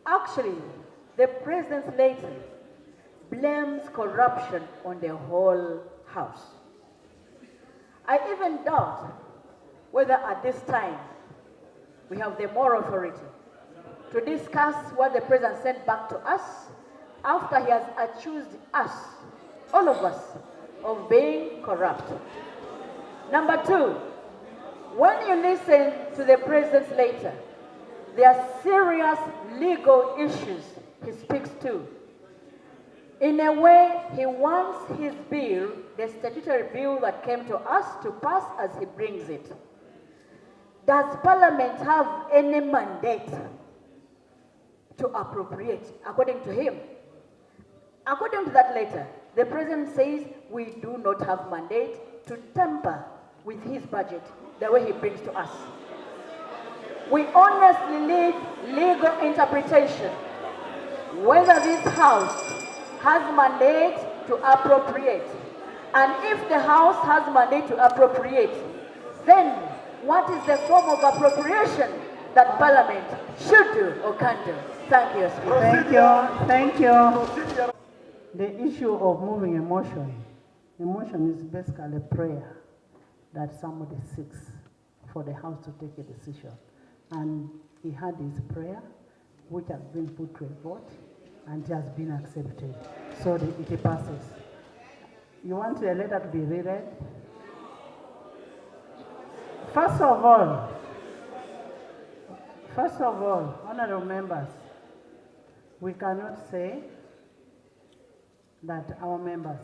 Actually, the president's letter blames corruption on the whole house. I even doubt whether at this time we have the moral authority to discuss what the president sent back to us after he has accused us, all of us, of being corrupt. Number two, when you listen to the president's letter, there are serious legal issues he speaks to. In a way, he wants his bill, the statutory bill that came to us, to pass as he brings it. Does Parliament have any mandate to appropriate, according to him? According to that letter, the President says we do not have mandate to tamper with his budget the way he brings to us. We honestly need legal interpretation whether this House has mandate to appropriate. And if the House has mandate to appropriate, then what is the form of appropriation that Parliament should do or can do? Thank you, Speaker. Thank you. The issue of moving a motion is basically a prayer that somebody seeks for the House to take a decision. And he had his prayer, which has been put to a vote, and it has been accepted. So it passes. You want the letter to be reread? First of all, honorable members, we cannot say that our members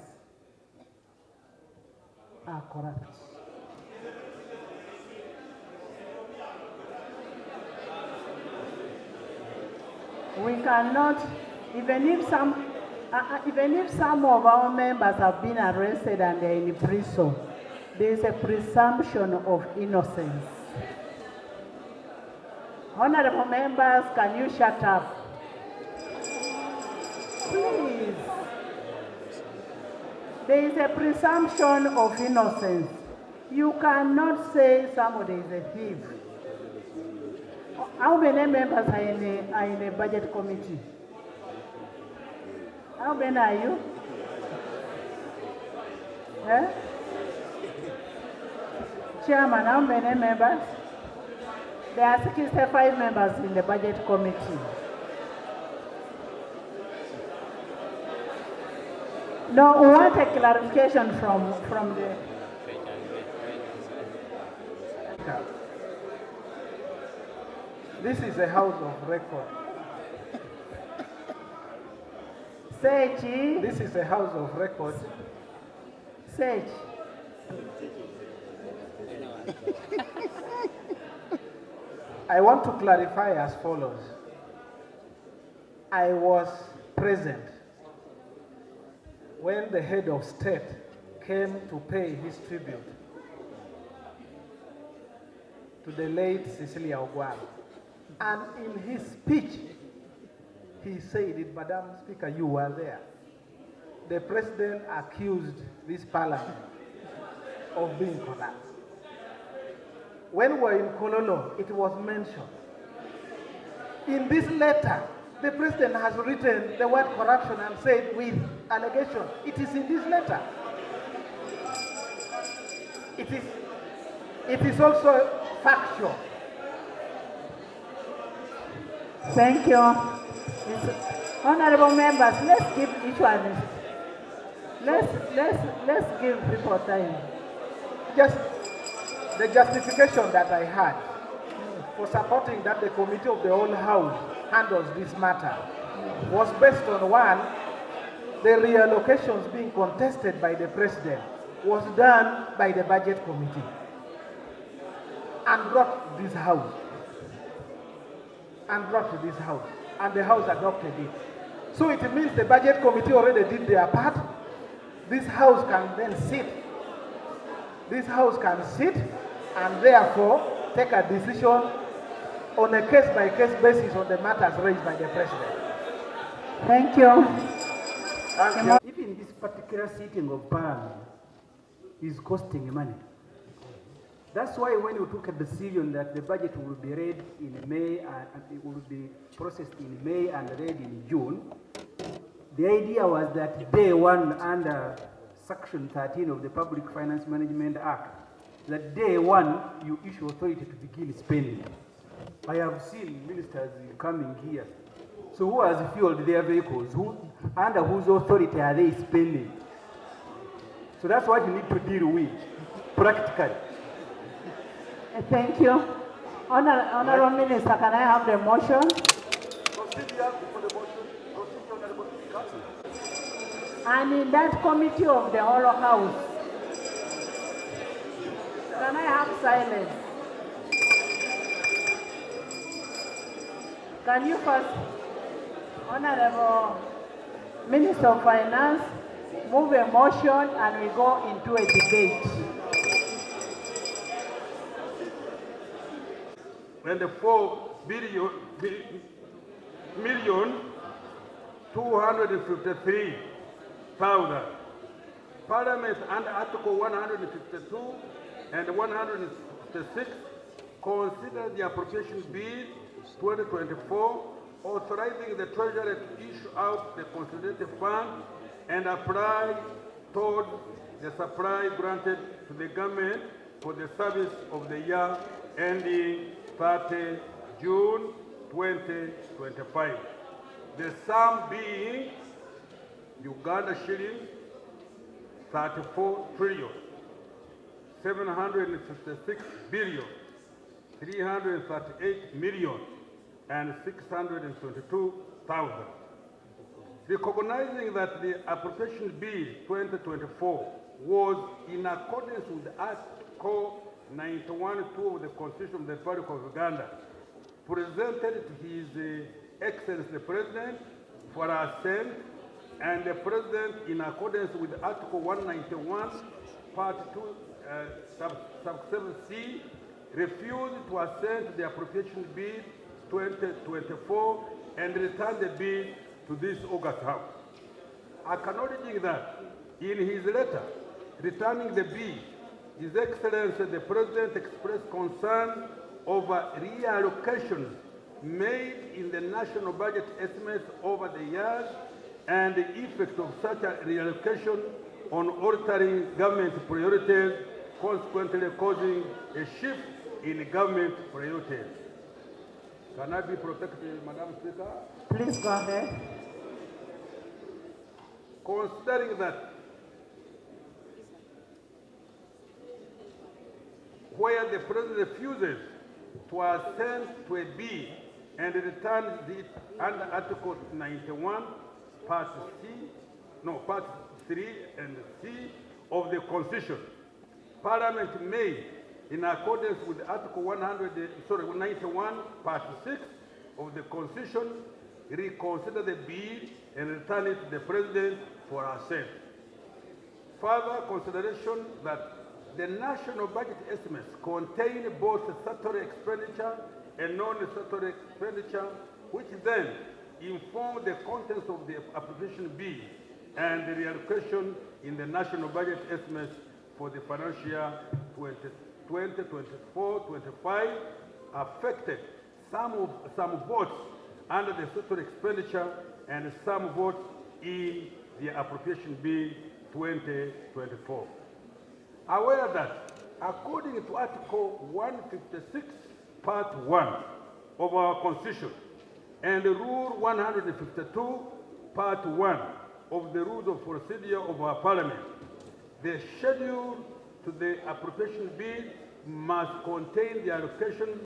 are corrupt. We cannot, even if some of our members have been arrested and they're in prison, there is a presumption of innocence. Honorable members, can you shut up? Please. There is a presumption of innocence. You cannot say somebody is a thief. How many members are in a budget committee? How many are you? Eh? Chairman, how many members? There are 65 members in the budget committee. No, we want a clarification from the... This is a house of record. Sage. This is a house of record. Sage. I want to clarify as follows. I was present when the head of state came to pay his tribute to the late Cecilia Ogwal. And in his speech, he said it, Madam Speaker, you were there. The president accused this parliament of being corrupt. When we were in Kololo, it was mentioned. In this letter, the president has written the word corruption and said with allegation. It is in this letter. It is also factual. Thank you. Honorable members, let's give each one. Let's give people time. Just the justification that I had for supporting that the committee of the whole house handles this matter was based on one, the reallocations being contested by the president was done by the budget committee and brought to this house. And the house adopted it. So it means the budget committee already did their part. This house can then sit. This house can sit and therefore take a decision on a case-by-case basis on the matters raised by the president. Thank you. Even this particular sitting of Parliament is costing money. That's why when you took a decision that the budget will be read in May and it will be processed in May and read in June, the idea was that day one under Section 13 of the Public Finance Management Act, that day one you issue authority to begin spending. I have seen ministers coming here. So who has fueled their vehicles? Under whose authority are they spending? So that's what you need to deal with, practically. Thank you. Honorable Minister, can I have the motion? Procedure for the motion. Procedure, Honorable Speaker. And in that committee of the whole house, can I have silence? Can you first, Honorable Minister of Finance, move a motion and we go into a debate? When the 4,253,000 Parliament under Article 152 and 156 consider the appropriation bill 2024 authorizing the Treasury to issue out the consolidated fund and apply toward the supply granted to the government for the service of the year ending 30 June 2025. The sum being Uganda shilling 34 trillion 756 billion 338 million and 622,000. Recognizing that the appropriation bill 2024 was in accordance with Article 91(2) of the Constitution of the Republic of Uganda, presented to His Excellency the President for assent, and the President, in accordance with Article 191, Part 2, Sub 7C, refused to assent to the appropriation bill 2024 and returned the bill to this August House. Acknowledging that in his letter returning the bill, His Excellency the President expressed concern over reallocations made in the national budget estimates over the years and the effect of such a reallocation on altering government priorities, consequently causing a shift in government priorities. Can I be protected, Madam Speaker? Please go ahead. Considering that where the President refuses to assent to a bill and returns it under Article 91, Part 3 and C of the Constitution, Parliament may, in accordance with Article 91, Part 6 of the Constitution, reconsider the bill and return it to the President for assent. Further consideration that the national budget estimates contain both statutory expenditure and non-statutory expenditure, which then inform the contents of the appropriation bill and the reallocation in the national budget estimates for the financial year 2024-25 affected some votes under the statutory expenditure and some votes in the appropriation bill 2024. Aware that according to Article 156, Part 1 of our Constitution and Rule 152, Part 1 of the Rules of Procedure of our Parliament, the schedule to the appropriation bill must contain the allocation